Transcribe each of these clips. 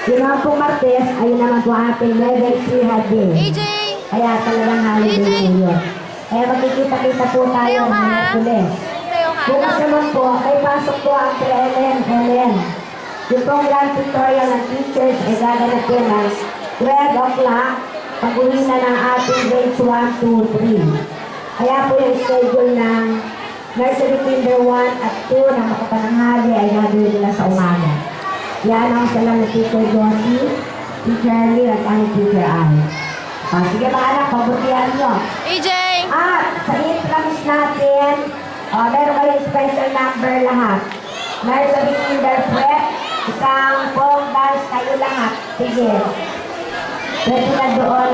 Yung mga po Martes, ayun naman po ating level 3 hadi. AJ! Kaya talagang holiday yun. Kaya magkikita-kita po tayo Sayo ka, ha? ng ulit. Sayo ka, Bukas no? naman po, ay pasok po ang Ellen. Yung pong grand tutorial ng teachers ay gaganap po ng 12 o'clock. Pag-uwi na ng ating grades 1, 2, 3. Kaya po yung schedule ng nursery kinder 1 at 2 na makapananghali ay gagawin nila sa umaga. Yan ang salang ni Teacher Josie, Teacher Lee at ang Teacher Ann. Sige mga anak, pabutihan nyo. AJ! At sa intrams natin, meron kayong special number lahat. Nursery kinder prep, isang pong dance kayo lahat. Sige. Pwede na doon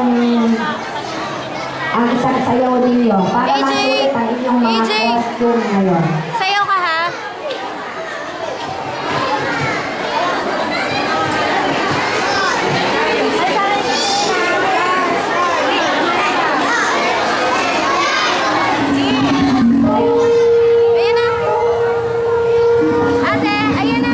ang isang sayaw ninyo para AJ! masulit ang inyong mga AJ! costume ngayon. Sayo ka, ha? Ayan na. Ate, ayan na.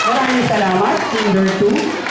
Maraming salamat, Kinder 2.